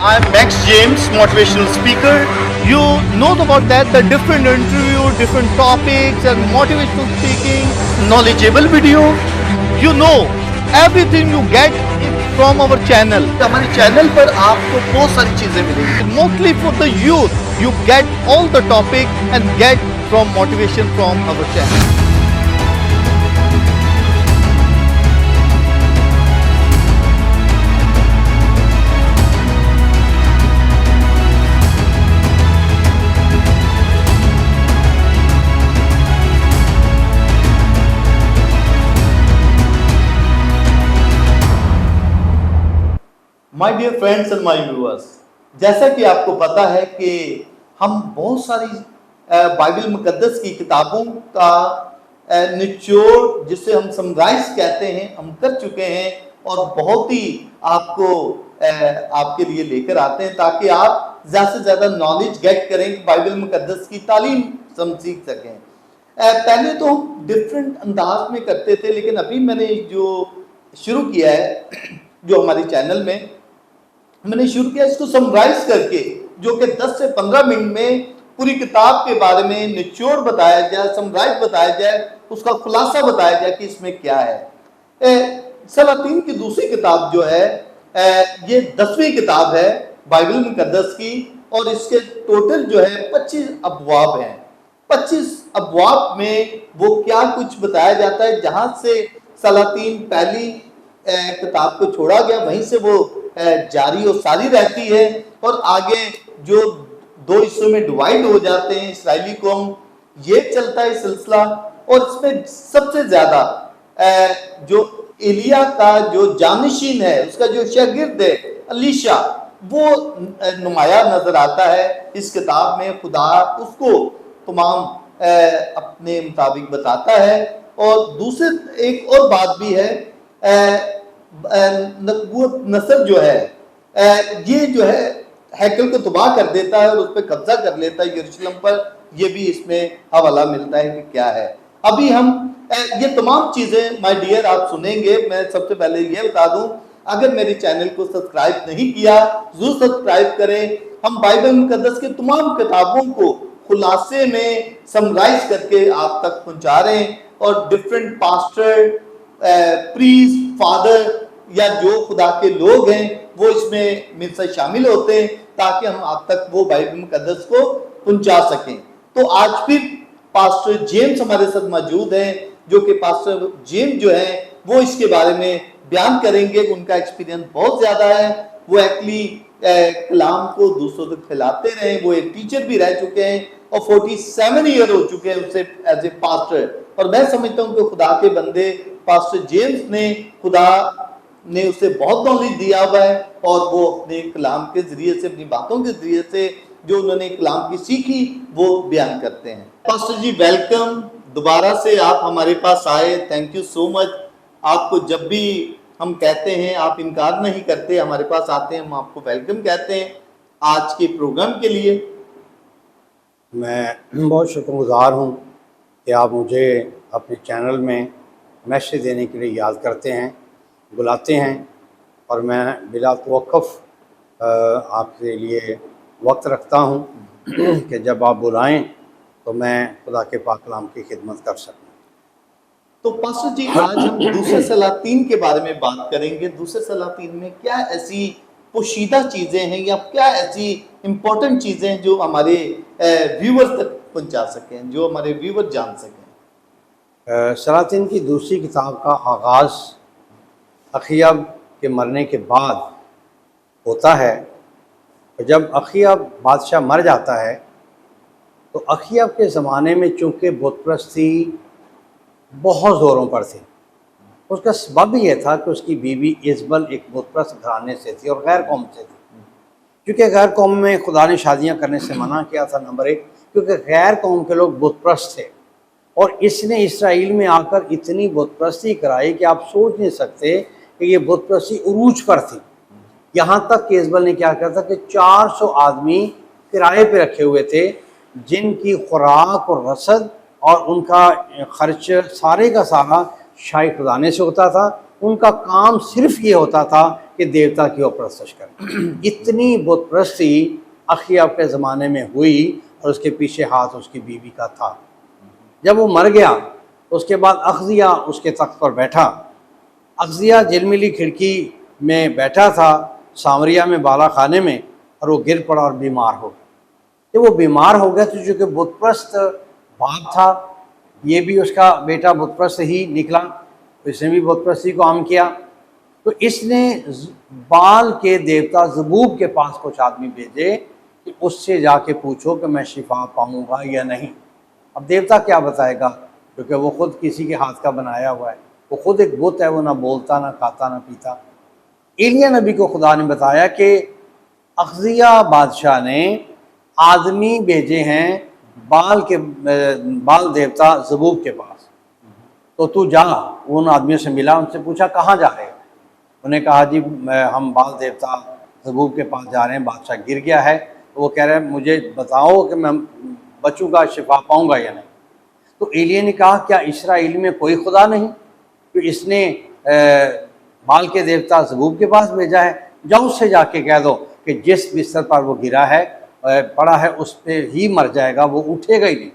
I'm Max James, motivational speaker. You know about that, the different interview, different topics and motivational speaking, knowledgeable video. You know, everything you get from our channel. हमारे channel पर आपको बहुत सारी चीजें मिलेंगी. Mostly for the youth, you get all the topic and get from motivation from our channel. My dear friends and my viewers, जैसा कि आपको पता है कि हम बहुत सारी बाइबल मुकद्दस की किताबों का निचोड़, जिसे हम समराइज कहते हैं, हम कर चुके हैं और बहुत ही आपको आपके लिए लेकर आते हैं ताकि आप ज़्यादा से ज़्यादा नॉलेज गेट करें, बाइबल मुकद्दस की तालीम हम सीख सकें। पहले तो हम डिफरेंट अंदाज में करते थे, लेकिन अभी मैंने जो शुरू किया है, जो हमारे चैनल में मैंने शुरू किया, इसको समराइज करके, जो कि 10 से 15 मिनट में पूरी किताब के बारे में निचोड़ बताया जाए, समराइज बताया जाए, उसका खुलासा बताया जाए कि इसमें क्या है। सलातीन की दूसरी किताब जो है, ये 10वीं किताब है बाइबल मुकद्दस की, और इसके टोटल जो है 25 अबवाब हैं। 25 अबवाब में वो क्या कुछ बताया जाता है, जहां से सलातीन पहली किताब को छोड़ा गया, वहीं से वो जारी और सारी रहती है, और आगे जो 2 हिस्सों में डिवाइड हो जाते हैं इस्राएली कौम, ये चलता है सिलसिला। और इसमें सबसे ज्यादा जो एलिया का जो जानशीन है, उसका जो शागिर्द है अलीशा, वो नुमाया नजर आता है इस किताब में। खुदा उसको तमाम अपने मुताबिक बताता है। और दूसरे एक और बात भी है, नबूवत नस्ल जो है, ये जो है हैकल को तबाह कर देता है और उस पर कब्जा कर लेता है यरूशलेम पर। ये भी इसमें हवाला मिलता है कि क्या है। अभी हम ये तमाम चीजें माय डियर आप सुनेंगे। मैं सबसे पहले ये बता दूं, अगर मेरे चैनल को सब्सक्राइब नहीं किया, जरूर सब्सक्राइब करें। हम बाइबल मुकद्दस के तमाम किताबों को खुलासे में समराइज करके आप तक पहुंचा रहे हैं, और डिफरेंट पास्टर, प्रीस्ट, फादर या जो खुदा के लोग हैं, वो इसमें मिलकर शामिल होते हैं ताकि हम आप तक वो बाइबल मुकद्दस को पहुंचा सकें। तो आज फिर पास्टर जेम्स हमारे साथ मौजूद हैं, जो कि पास्टर जेम्स जो है वो इसके बारे में बयान करेंगे। उनका एक्सपीरियंस बहुत ज्यादा है। वो एक्चुअली कलाम को दूसरों तक फैलाते रहे। वो एक टीचर भी रह चुके हैं और 47 ईयर हो चुके हैं उसे एज ए पास्टर। और मैं समझता हूँ कि खुदा के बंदे पास्टर जेम्स ने, खुदा ने उसे बहुत नॉलेज दिया हुआ है, और वो अपने कलाम के जरिए से, अपनी बातों के जरिए से जो उन्होंने कलाम की सीखी, वो बयान करते हैं। पास्टर जी वेलकम, दोबारा से आप हमारे पास आए। Thank you so much. आपको जब भी हम कहते हैं, आप इनकार नहीं करते, हमारे पास आते हैं, हम आपको वेलकम कहते हैं आज के प्रोग्राम के लिए। मैं बहुत शुक्रगुजार हूँ कि आप मुझे अपने चैनल में मैसेज देने के लिए याद करते हैं, बुलाते हैं, और मैं बिला तवक्कुफ़ आपके लिए वक्त रखता हूँ कि जब आप बुलाएं तो मैं खुदा के पाक कलाम की खिदमत कर सकूँ। तो पास्टर जी, आज हम दूसरे सलातीन के बारे में बात करेंगे। दूसरे सलातीन में क्या ऐसी पोशीदा चीज़ें हैं या क्या ऐसी इम्पोर्टेंट चीज़ें हैं जो हमारे व्यूवर्स तक पहुँचा सकें, जो हमारे व्यूवर जान सकें। सलातीन की दूसरी किताब का आगाज़ अखियब के मरने के बाद होता है। जब अखियब बादशाह मर जाता है तो अखियब के ज़माने में चूँकि बुत परस्ती बहुत ज़ोरों पर थी, उसका सबब यह था कि उसकी बीवी इज़बल एक बुत परस्त घराने से थी और गैर कौम से थी। क्योंकि गैर कौम में खुदा ने शादियाँ करने से मना किया था, नंबर 1, क्योंकि गैर कौम के लोग बुत परस्त थे, और इसने इसराइल में आकर इतनी बुत परस्ती कराई कि आप सोच नहीं सकते कि ये बुत परस्ती उरूज पर थी। यहाँ तक कि इज़बल ने क्या किया था कि 400 आदमी किराए पे रखे हुए थे, जिनकी खुराक और रसद और उनका खर्च सारे का सारा शाही खुदाने से होता था। उनका काम सिर्फ ये होता था कि देवता की परस्तिश करें। इतनी बुत परस्ती अखियाब के ज़माने में हुई और उसके पीछे हाथ उसकी बीवी का था। जब वो मर गया उसके बाद अख्जिया उसके तख्त पर बैठा। अख्जिया झिलमिली खिड़की में बैठा था सामरिया में, बाला खाने में, और वो गिर पड़ा और बीमार हो गया। जब वो बीमार हो गया तो चूँकि बुतप्रस्त बाप था, ये भी उसका बेटा बुतप्रस्त ही निकला, तो इसने भी बुतप्रस्ती को आम किया। तो इसने बाल के देवता ज़बूब के पास कुछ आदमी भेजे कि उससे जाके पूछो कि मैं शिफा पाऊँगा या नहीं। अब देवता क्या बताएगा, क्योंकि वो खुद किसी के हाथ का बनाया हुआ है, वो खुद एक बुत है, वो ना बोलता, ना खाता, ना पीता। एलिया नबी को खुदा ने बताया कि अख्जिया बादशाह ने आदमी भेजे हैं बाल देवता ज़बूब के पास, तो तू जा। उन आदमियों से मिला, उनसे पूछा कहाँ जा रहे हैं। उन्हें कहा जी हम बाल देवता ज़बूब के पास जा रहे हैं, बादशाह गिर गया है। तो वो कह रहे हैं मुझे बताओ कि मैं बचूंगा, शिफा पाऊंगा या नहीं। तो एलिया ने कहा क्या इस्राएल में कोई खुदा नहीं, तो इसने बाल के देवता ज़बूब के पास भेजा है। जाओ उससे जाके कह दो कि जिस बिस्तर पर वो गिरा है पड़ा है उस पर ही मर जाएगा, वो उठेगा ही नहीं।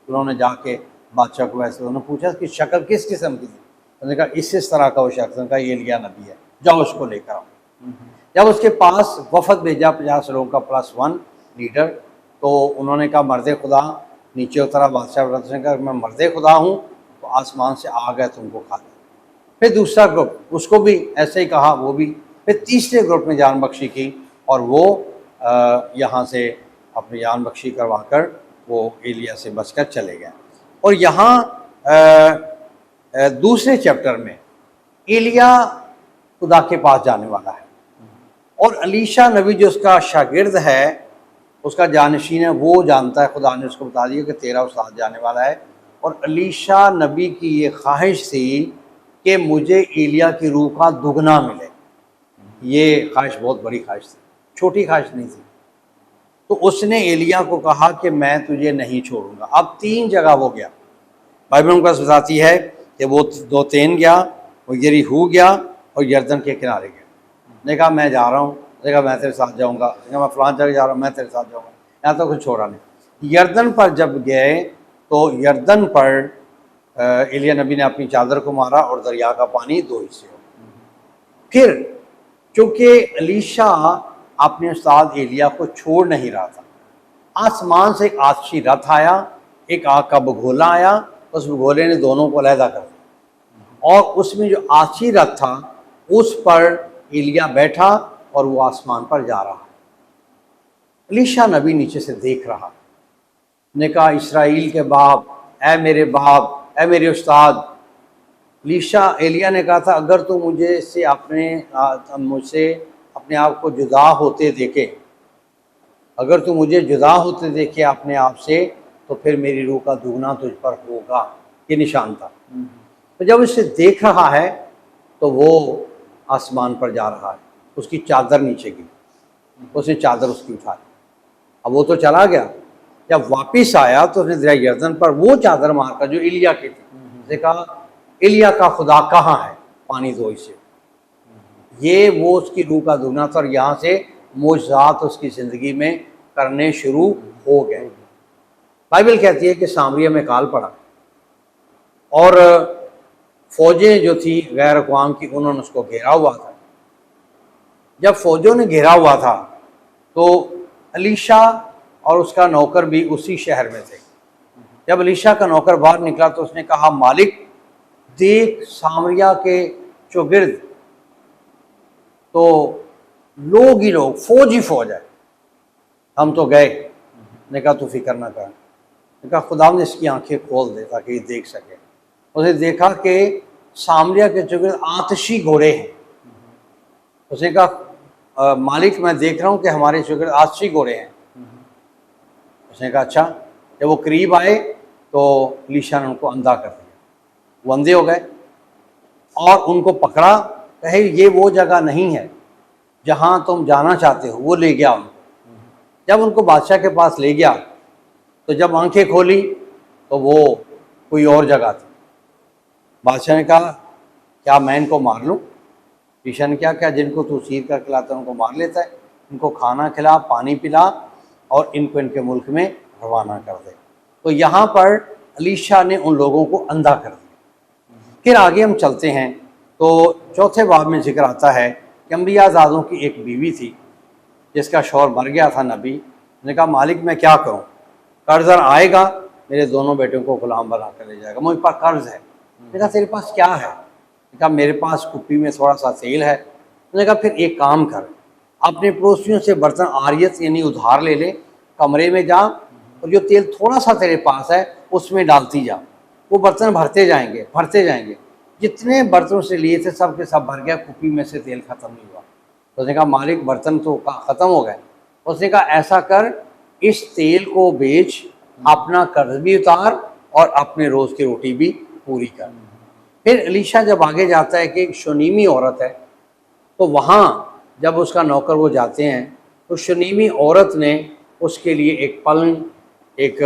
उन्होंने जाके बादशाह को वैसे उन्होंने पूछा कि शक्ल किस किस्म की थी। उन्होंने कहा इस तरह का वो शख्स का, ये एलिया नबी है, जाओ उसको लेकर आओ। जब उसके पास वफद भेजा 50 लोगों का +1 लीडर, तो उन्होंने कहा मर्द खुदा नीचे उतरा। बादशाह ने कहा मैं मर्द खुदा हूँ, तो आसमान से आ गए तुमको खा लिया। फिर दूसरा ग्रुप, उसको भी ऐसे ही कहा, वो भी। फिर तीसरे ग्रुप में जान बख्शी की और वो यहाँ से अपनी जान बख्शी करवा कर वो एलिया से बचकर चले गए। और यहाँ दूसरे चैप्टर में एलिया खुदा के पास जाने वाला है, और अलीशा नबी जो उसका शागिर्द है, उसका जानशीन है, वो जानता है, खुदा ने उसको बता दिया कि तेरा उस्ताद जाने वाला है। और अलीशा नबी की ये ख्वाहिश थी कि मुझे एलिया की रूह का दुगना मिले। ये ख्वाहिश बहुत बड़ी ख्वाहिश थी, छोटी ख्वाहिश नहीं थी। तो उसने एलिया को कहा कि मैं तुझे नहीं छोड़ूंगा। अब 3 जगह वो गया। बाइबल मुक़द्दस बताती है कि वो 2 तेन गया, वो यरीहू गया और यरदन के किनारे गया। ने कहा मैं जा रहा हूँ, ने कहा मैं तेरे साथ जाऊँगा, ने कहा मैं फलां जगह जा रहा हूँ, मैं तेरे साथ जाऊँगा। यहाँ तो कुछ छोड़ा नहीं। यरदन पर जब गए तो यरदन पर एलिया नबी ने अपनी चादर को मारा और दरिया का पानी 2 हिस्से हो। फिर चूँकि अलीशा अपने उस्ताद एलिया को छोड़ नहीं रहा था, आसमान से एक आतशी रथ आया, एक आग का भगोला आया, उस भगोले ने दोनों को अलहदा कर दिया, और उसमें जो आतशी रथ था उस पर एलिया बैठा और वो आसमान पर जा रहा। अलीशा नबी नीचे से देख रहा, ने कहा इस्राएल के बाप, ऐ मेरे बाप, ऐ मेरे उस्ताद। एलिया ने कहा था अगर तू मुझसे अपने आप को जुदा होते देखे, अगर तू मुझे जुदा होते देखे अपने आप से, तो फिर मेरी रूह का दुगना तुझ पर होगा। ये निशान था। तो जब इसे देख रहा है तो वो आसमान पर जा रहा है, उसकी चादर नीचे गिरी, उसने चादर उसकी उठा ली। अब वो तो चला गया, जब वापिस आया तो उसने दरिया यरदन पर वो चादर मारकर जो एलिया की थी, उसने कहा एलिया का खुदा कहाँ है, पानी 2 हिस्से। ये वो उसकी रूह का दुगना था, और यहाँ से मोजात उसकी ज़िंदगी में करने शुरू हो गए। बाइबल कहती है कि सामरिया में काल पड़ा और फौजें जो थी गैर अक़वाम की, उन्होंने उसको घेरा हुआ था। जब फौजों ने घेरा हुआ था तो अलीशा और उसका नौकर भी उसी शहर में थे। जब अलीशा का नौकर बाहर निकला तो उसने कहा मालिक देख सामरिया के चौगिर्द तो लोग ही लोग, फौज ही फौज है, हम तो गए। ने कहा तू फिक्र ना कर। ने कहा खुदा ने इसकी आंखें खोल दे ताकि ये देख सके। उसने देखा कि सामरिया के चौगिर्द आतशी घोड़े हैं। उसने कहा मालिक मैं देख रहा हूँ कि हमारे चौगिर्द आतशी घोड़े हैं। उसने कहा अच्छा। जब वो करीब आए तो अलीशा ने उनको अंधा कर दिया, वो अंधे हो गए और उनको पकड़ा, कहे ये वो जगह नहीं है जहाँ तुम जाना चाहते हो। वो ले गया उनको। जब उनको बादशाह के पास ले गया तो जब आंखें खोली तो वो कोई और जगह थी। बादशाह ने कहा क्या मैं इनको मार लूँ? एलीशा ने क्या क्या, जिनको तू चीर कर खिलाता है उनको मार लेता है, इनको खाना खिला, पानी पिला और इनको इनके मुल्क में रवाना कर दे। तो यहाँ पर एलीशा ने उन लोगों को अंधा कर दिया। फिर आगे हम चलते हैं तो चौथे बाब में जिक्र आता है कि अम्बियाज़ादों की एक बीवी थी जिसका शौहर मर गया था। नबी ने कहा, मालिक मैं क्या करूँ, कर्ज़र आएगा, मेरे दोनों बेटों को गुलाम बना कर ले जाएगा, मुझ पर कर्ज है। मैंने कहा तेरे पास क्या है? मैंने कहा मेरे पास कुप्पी में थोड़ा सा तेल है। मैंने कहा फिर एक काम कर, अपने पड़ोसियों से बर्तन आरियत यानी उधार ले ले, कमरे में जा और जो तेल थोड़ा सा तेरे पास है उसमें डालती जा, वो बर्तन भरते जाएंगे भरते जाएंगे। जितने बर्तनों से लिए थे सब के सब भर गया, कुप्पी में से तेल खत्म नहीं हुआ। तो उसने कहा मालिक बर्तन तो ख़त्म हो गए। उसने कहा ऐसा कर, इस तेल को बेच, अपना कर्ज भी उतार और अपने रोज़ की रोटी भी पूरी कर। फिर एलीशा जब आगे जाता है कि एक शुनीमी औरत है, तो वहाँ जब उसका नौकर वो जाते हैं तो शुनीमी औरत ने उसके लिए एक पलंग, एक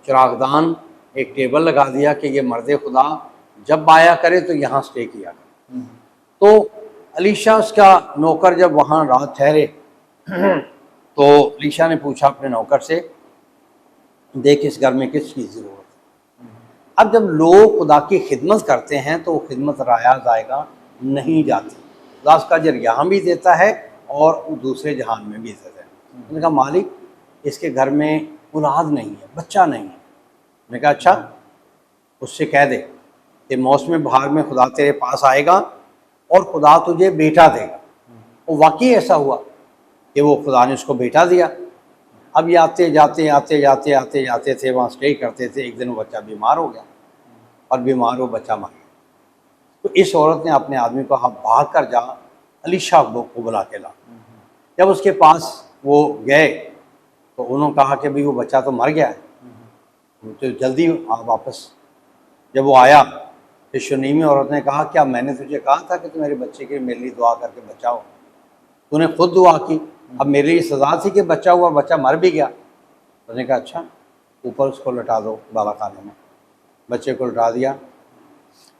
चिरागदान, एक टेबल लगा दिया कि ये मर्द खुदा जब आया करे तो यहाँ स्टे किया करे। तो एलीशा उसका नौकर जब वहाँ रात ठहरे तो एलीशा ने पूछा अपने नौकर से, देख इस घर में किसकी ज़रूरत है। अब जब लोग खुदा की खिदमत करते हैं तो वो खिदमत राया जाएगा नहीं जाती, खुदा उसका अजर यहाँ भी देता है और दूसरे जहान में भी देता है। मैंने कहा मालिक इसके घर में औलाद नहीं है, बच्चा नहीं है। मैंने कहा अच्छा, उससे कह दे कि मौसम बहार में खुदा तेरे पास आएगा और खुदा तुझे बेटा देगा। वो वाकई ऐसा हुआ कि वो खुदा ने उसको बेटा दिया। अब ये आते जाते थे, वहाँ स्टे करते थे। एक दिन वो बच्चा बीमार हो गया और बीमार वो बच्चा मर गया। तो इस औरत ने अपने आदमी को कहा भाग कर जा, एलीशा को बुला के ला। जब उसके पास वो गए तो उन्होंने कहा कि भाई वो बच्चा तो मर गया है, तो जल्दी आ वापस। जब वो आया तो शुनीमी औरत ने कहा क्या मैंने तुझे कहा था कि तू मेरे बच्चे के मेरे लिए दुआ करके बचाओ? तूने खुद दुआ की, अब मेरे लिए सजा थी कि बच्चा हुआ, बच्चा मर भी गया। उसने कहा अच्छा, ऊपर उसको लटा दो बाला खाने में। बच्चे को लटा दिया।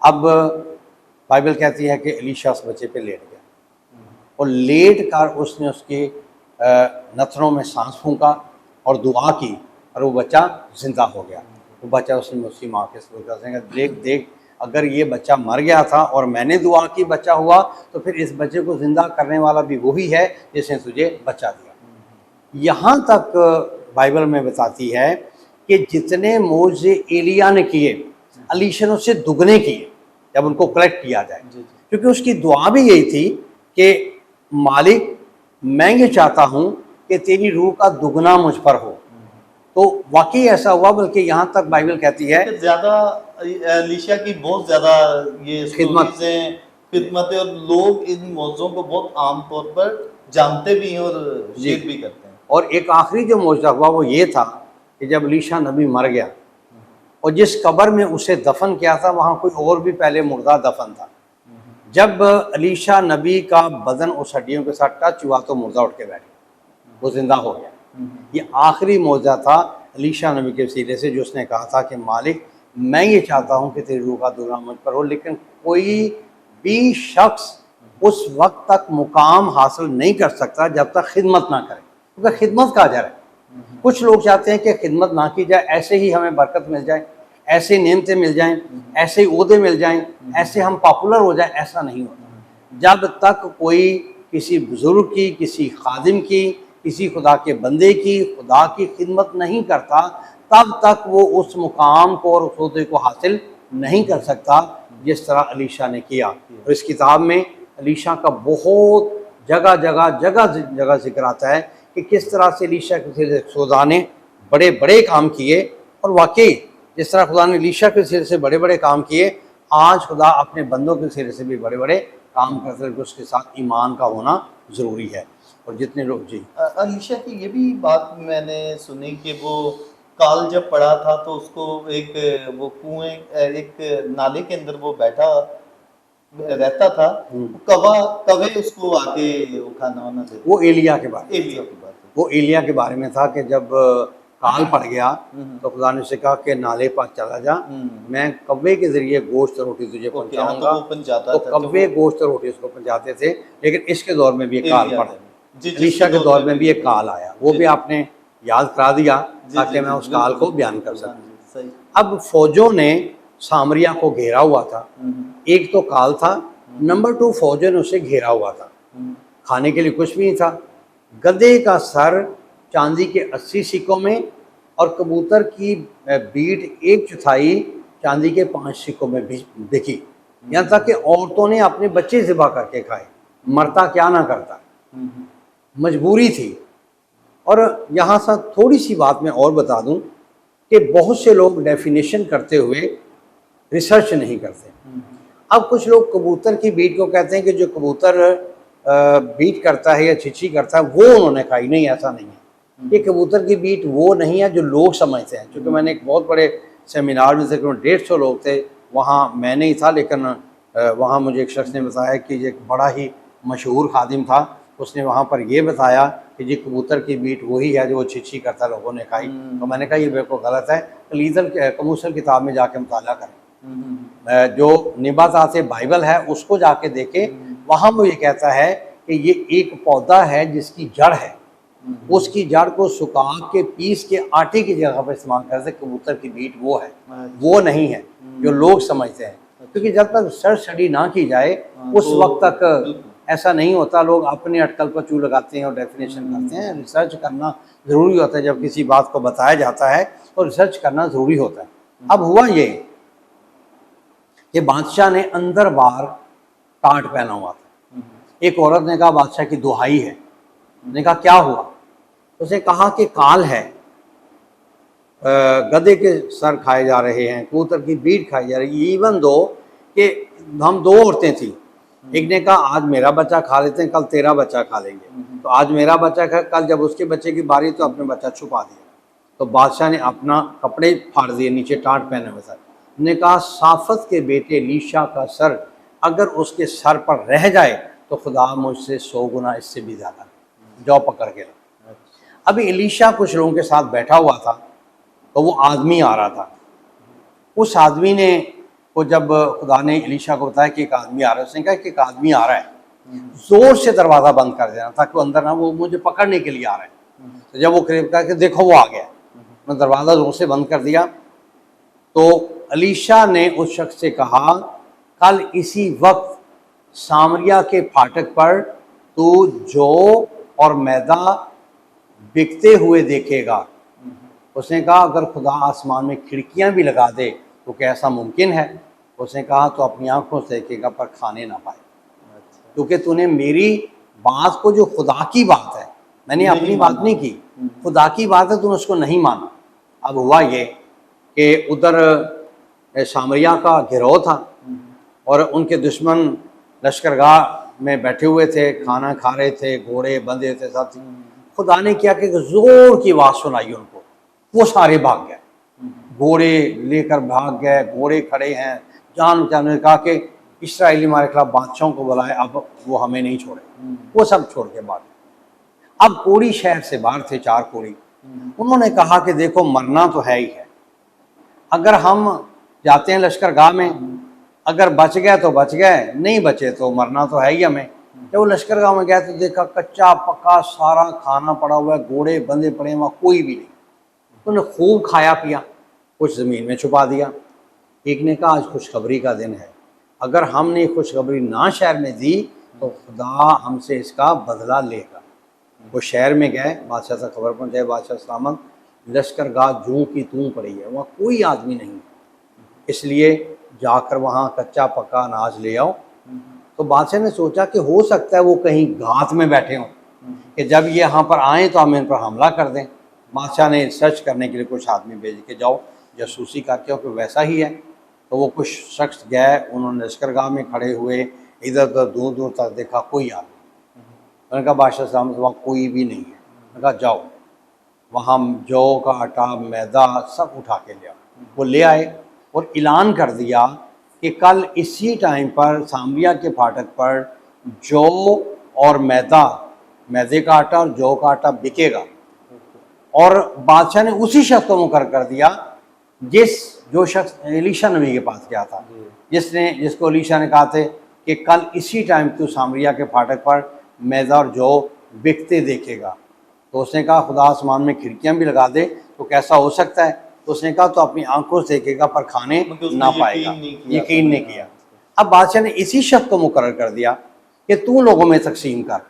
अब बाइबल कहती है कि एलीशा उस बच्चे पे लेट गया और लेट कर उसने उसके नथनों में सांस फूंका और दुआ की और वो बच्चा जिंदा हो गया। वो बच्चा उसने उसकी माँ के साथ देख देख, अगर ये बच्चा मर गया था और मैंने दुआ की बच्चा हुआ, तो फिर इस बच्चे को जिंदा करने वाला भी वही है जिसने तुझे बच्चा दिया। यहाँ तक बाइबल में बताती है कि जितने मोजे एलिया ने किए, एलीशा ने उससे दुगने किए जब उनको कलेक्ट किया जाए, क्योंकि उसकी दुआ भी यही थी कि मालिक मैं ये चाहता हूँ कि तेरी रूह का दुगना मुझ पर हो। तो वाकई ऐसा हुआ, बल्कि यहाँ तक बाइबल कहती है ज्यादा एलीशा की बहुत ज्यादा ये खिदमत है और लोग इन मौजों को बहुत आम तौर पर जानते भी हैं और शेयर भी करते हैं। और एक आखिरी जो मौजज़ा हुआ वो ये था कि जब एलीशा नबी मर गया और जिस कब्र में उसे दफन किया था वहाँ कोई और भी पहले मुर्दा दफन था। जब एलीशा नबी का बदन उस हड्डियों के साथ टच हुआ तो मुर्दा उठ के बैठ गया, वो जिंदा हो गया। ये आखिरी मौजज़ा था एलीशा नबी के वसीले से, जो उसने कहा था कि मालिक मैं ये चाहता हूँ कि तेरी रूह का दुगना मुझ पर हो। लेकिन कोई भी शख्स उस वक्त तक मुकाम हासिल नहीं कर सकता जब तक खिदमत ना करे, क्योंकि खिदमत का अजर है। कुछ लोग चाहते हैं कि खिदमत ना की जाए, ऐसे ही हमें बरकत मिल जाए, ऐसे नेमतें मिल जाएं, ऐसे ही ओहदे मिल जाएं, ऐसे हम पॉपुलर हो जाएं। ऐसा नहीं होता। जब तक कोई किसी बुजुर्ग की, किसी खादिम की, किसी खुदा के बंदे की, खुदा की खिदमत नहीं करता, तब तक वो उस मुकाम को और उस ओहदे को हासिल नहीं कर सकता जिस तरह एलीशा ने किया। और इस किताब में एलीशा का बहुत जगह जगह जिक्र आता है कि किस तरह से एलीशा के खुदा ने बड़े बड़े काम किए। और वाकई जिस तरह खुदा ने एलीशा के सिरे से बड़े बड़े काम किए, आज खुदा अपने बंदों के सिरे से भी बड़े बड़े काम करते हैं। उसके साथ ईमान का होना ज़रूरी है। और जितने लोग जी एलीशा की ये भी बात मैंने सुनी कि वो काल जब पड़ा था तो उसको एक वो कुएं एक नाले के अंदर वो बैठा रहता था, कवे उसको आके वो खाना वाना देते। वो एलिया के बारे में एलिया की बात वो एलिया के बारे में था कि जब काल पड़ गया तो खुदा ने उसे कहा कि नाले पर चला जा, मैं कव्वे के ज़रिए गोश्त और रोटी तुझे पहुंचाऊंगा। वो पहुंचाता तो था, कव्वे गोश्त और रोटी उसको पहुंचाते थे। लेकिन इसके दौर में भी एक काल एलिया पड़ा, था। जी, एलीशा के दौर में भी एक काल आया, वो जी, भी जी। आपने याद करा दिया जी, ताकि जी, मैं जी, उस काल बिल्कुल, को बयान कर बिल्कुल, हाँ सकूं। जी, सही। अब फौजों ने सामरिया को घेरा हुआ था, एक तो काल था, नंबर 2 फौजों ने उसे घेरा हुआ था, खाने के लिए कुछ भी नहीं था। गधे का सर चांदी के 80 सिक्कों में और कबूतर की बीट 1/4 चांदी के 5 सिक्कों में बिकी। यहाँ तक कि औरतों ने अपने बच्चे ज़िबा करके खाए, मरता क्या ना करता, मजबूरी थी। और यहाँ से थोड़ी सी बात मैं और बता दूं कि बहुत से लोग डेफिनेशन करते हुए रिसर्च नहीं करते। अब कुछ लोग कबूतर की बीट को कहते हैं कि जो कबूतर बीट करता है या छिछी करता है वो उन्होंने खाई। नहीं, ऐसा नहीं है। ये कबूतर की बीट वो नहीं है जो लोग समझते हैं। क्योंकि मैंने एक बहुत बड़े सेमिनार में से 150 लोग थे, वहाँ मैं नहीं था, लेकिन वहाँ मुझे एक शख्स ने बताया कि एक बड़ा ही मशहूर खादिम था, उसने वहाँ पर ये बताया कि जी कबूतर की बीट वही है जो वो छिछी करता लोगों ने खाई। तो मैंने कहा ये बिल्कुल गलत है, कमूसल किताब में जाके मुताला करें। जो निबातात बाइबल है उसको जाके देखें, वहाँ वो ये कहता है कि ये एक पौधा है जिसकी जड़ है, उसकी जड़ को सुखा के पीस के आटे की जगह पर इस्तेमाल करते। कबूतर की बीट वो है, वो नहीं है जो लोग समझते हैं। क्योंकि जब तक रिसर्च स्टडी ना की जाए उस वक्त तक ऐसा नहीं होता। लोग अपने अटकल पर चू लगाते हैं और डेफिनेशन करते हैं। रिसर्च करना ज़रूरी होता है, जब किसी बात को बताया जाता है तो रिसर्च करना ज़रूरी होता है। अब हुआ ये कि बादशाह ने अंदर बाहर टाट पहना हुआ था। एक औरत ने कहा बादशाह की दुहाई है। ने कहा क्या हुआ? उसने कहा कि काल है, गधे के सर खाए जा रहे हैं, कबूतर की बीट खाई जा रही है। इवन दो कि हम 2 औरतें थी, एक ने कहा आज मेरा बच्चा खा लेते हैं, कल तेरा बच्चा खा लेंगे। तो आज मेरा बच्चा खा, कल जब उसके बच्चे की बारी तो अपने बच्चा छुपा दिया। तो बादशाह ने अपना कपड़े फाड़ दिए, नीचे टाट पहने हुए सर। ने कहा साफत के बेटे एलीशा का सर अगर उसके सर पर रह जाए तो खुदा मुझसे 100 गुना इससे भी ज़्यादा जाओ पकड़ के ला। अभी एलीशा कुछ लोगों के साथ बैठा हुआ था, तो वो आदमी आ रहा था। उस आदमी ने को जब खुदा ने एलीशा को बताया कि एक आदमी आ रहा है, उसने कहा कि एक आदमी आ रहा है, जोर से दरवाज़ा बंद कर देना ताकि वो अंदर ना, वो मुझे पकड़ने के लिए आ रहा है। तो जब वो करीब कहा कि देखो वो आ गया, मैं दरवाज़ा जोर से बंद कर दिया। तो एलीशा ने उस शख्स से कहा कल इसी वक्त सामरिया के फाटक पर तू जौ और मैदा बिकते हुए देखेगा। उसने कहा अगर खुदा आसमान में खिड़कियां भी लगा दे तो क्या ऐसा मुमकिन है? उसने कहा तो अपनी आंखों से देखेगा पर खाने ना पाए, क्योंकि तूने मेरी बात को, जो खुदा की बात है, मैंने अपनी बात नहीं की, खुदा की बात है, तूने उसको नहीं माना। अब हुआ ये कि उधर सामरिया का गिरोह था और उनके दुश्मन लश्करगाह में बैठे हुए थे, खाना खा रहे थे, घोड़े बंधे थे साथ। खुदा ने क्या कि जोर की आवाज़ सुनाई उनको, वो सारे भाग गए, घोड़े लेकर भाग गए, घोड़े खड़े हैं जान बचाने। ने कहा कि इस्राएली हमारे खिलाफ बादशाहों को बुलाए, अब वो हमें नहीं छोड़े। वो सब छोड़ के भाग गए। अब कोड़ी शहर से बाहर थे 4 कोड़ी, उन्होंने कहा कि देखो मरना तो है ही है, अगर हम जाते हैं लश्करगाह में, अगर बच गए तो बच गए, नहीं बचे तो मरना तो है ही हमें। जब वो लश्करगाह में गया तो देखा कच्चा पक्का सारा खाना पड़ा हुआ है, घोड़े बंधे पड़े हैं, वहाँ कोई भी नहीं। उन्होंने खूब खाया पिया, कुछ ज़मीन में छुपा दिया। एक ने कहा आज खुशखबरी का दिन है, अगर हमने खुशखबरी ना शहर में दी तो खुदा हमसे इसका बदला लेगा। वो शहर में गए, बादशाह से खबर पहुँचाई, बादशाह सलामत, लश्करगाह जूं की तूं पड़ी है, वहाँ कोई आदमी नहीं है, इसलिए जाकर वहाँ कच्चा पक्का अनाज ले आओ। तो बादशाह ने सोचा कि हो सकता है वो कहीं घात में बैठे हों कि जब ये यहाँ पर आएँ तो हम इन पर हमला कर दें। बादशाह ने सर्च करने के लिए कुछ आदमी भेज के जाओ जासूसी करके हो कि वैसा ही है। तो वो कुछ शख्स गए, उन्होंने लश्करगाह में खड़े हुए इधर उधर दूर दूर तक देखा, कोई आदमी। उन्होंने कहा बादशाह साहब वहाँ कोई भी नहीं है। उन्होंने कहा जाओ वहाँ जौ का आटा मैदा सब उठा के ले आओ। वो ले आए और ऐलान कर दिया कि कल इसी टाइम पर सामरिया के फाटक पर जौ और मैदे का आटा और जौ का आटा बिकेगा और बादशाह ने उसी शख्स को मुकर्रर कर दिया जो शख्स एलीशा नबी के पास गया था, जिसको एलीशा ने कहा थे कि कल इसी टाइम तू सामरिया के फाटक पर मैदा और जौ बिकते देखेगा। तो उसने कहा खुदा आसमान में खिड़कियां भी लगा दे तो कैसा हो सकता है। तो उसने कहा तो अपनी आंखों से देखेगा पर खाने ना पाएगा। यकीन नहीं किया। अब बादशाह ने इसी शख्स को मुकर्रर कर दिया कि तू लोगों में तकसीम कर।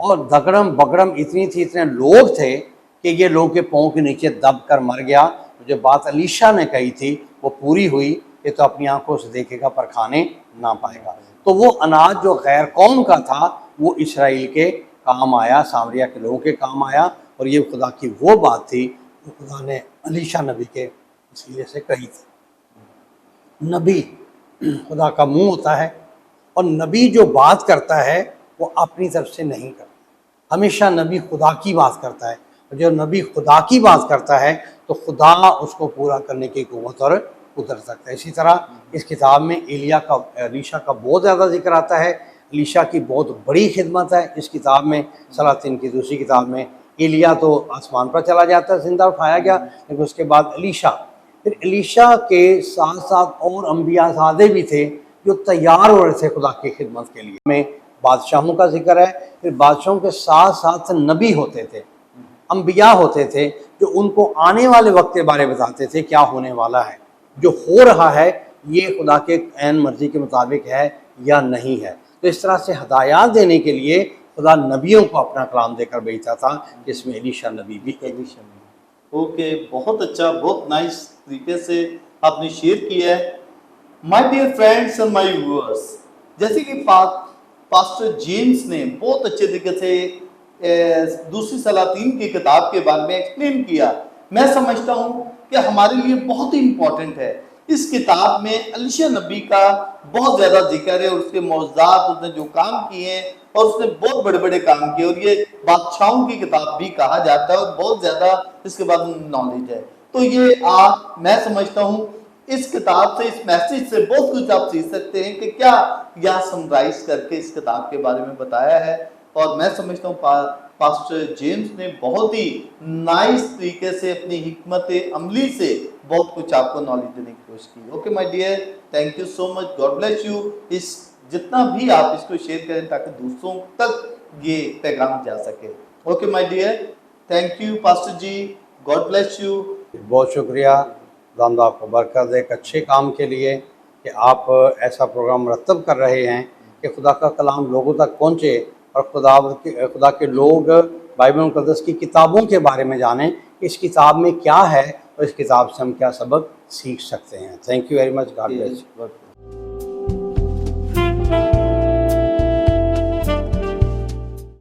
और धकड़म बकड़म इतनी थी, इतने लोग थे कि ये लोगों के पाँव के नीचे दब कर मर गया। जो बात एलीशा ने कही थी वो पूरी हुई कि तो अपनी आंखों से देखेगा पर खाने ना पाएगा। तो वो अनाज जो गैर कौम का था वो इसराइल के काम आया, सामरिया के लोगों के काम आया। और ये खुदा की वो बात थी जो खुदा ने एलीशा नबी के वसीले से कही थी। नबी खुदा का मुंह होता है और नबी जो बात करता है वो अपनी तरफ से नहीं करता। हमेशा नबी खुदा की बात करता है। और जब नबी खुदा की बात करता है तो खुदा उसको पूरा करने की कुव्वत और कुदरत रखता है। इसी तरह इस किताब में एलीशा का बहुत ज़्यादा जिक्र आता है। एलीशा की बहुत बड़ी खिदमत है इस किताब में। सलातीन की दूसरी किताब में एलिया तो आसमान पर चला जाता है, जिंदा उठाया गया, लेकिन उसके बाद एलीशा, फिर एलीशा के साथ साथ और अम्बिया सादे भी थे जो तैयार हो रहे थे खुदा की खिदमत के लिए। में बादशाहों का जिक्र है, फिर बादशाहों के साथ साथ नबी होते थे, अम्बिया होते थे जो उनको आने वाले वक्त के बारे में बताते थे, क्या होने वाला है, जो हो रहा है ये खुदा के ऐन मर्जी के मुताबिक है या नहीं है। तो इस तरह से हदायत देने के लिए खुदा नबियों को अपना कलाम देकर भेजता था, जिसमें एलीशा नबी भी एलीशा नबी। ओके, बहुत अच्छा, बहुत नाइस तरीके से आपने शेयर किया है। My dear friends and my viewers, जैसे कि पास्टर जेम्स ने बहुत अच्छे तरीके से दूसरी सलातीन की किताब के बारे में एक्सप्लेन किया, मैं समझता हूँ कि हमारे लिए बहुत ही इम्पोर्टेंट है। इस किताब में एलीशा नबी का बहुत ज़्यादा जिक्र है और उसके मौजूदात, उसने जो काम किए हैं और उसने बहुत बड़े बड़े काम किए, और ये बादशाहों की किताब भी कहा जाता है और बहुत ज़्यादा इसके बाद नॉलेज है। तो ये मैं समझता हूँ इस किताब से, इस मैसेज से बहुत कुछ आप सीख सकते हैं कि क्या यहाँ समराइज करके इस किताब के बारे में बताया है। और मैं समझता हूँ पास्टर जेम्स ने बहुत ही नाइस तरीके से अपनी हिकमत अमली से बहुत कुछ आपको नॉलेज देने की कोशिश की। Okay my dear, thank you so much, God bless you. इस जितना भी आप इसको शेयर करें ताकि दूसरों तक ये पैगाम जा सके। Okay my dear, thank you pastor ji, God bless you. बहुत शुक्रिया, खुदा आपको बरकत दे एक अच्छे काम के लिए कि आप ऐसा प्रोग्राम मरतब कर रहे हैं कि खुदा का कलाम लोगों तक पहुँचे और खुदा के लोग बाइबल मुक़द्दस की किताबों के बारे में जानें, इस किताब में क्या है और इस किताब से हम क्या सबक सीख सकते हैं। Thank you very much, God bless you.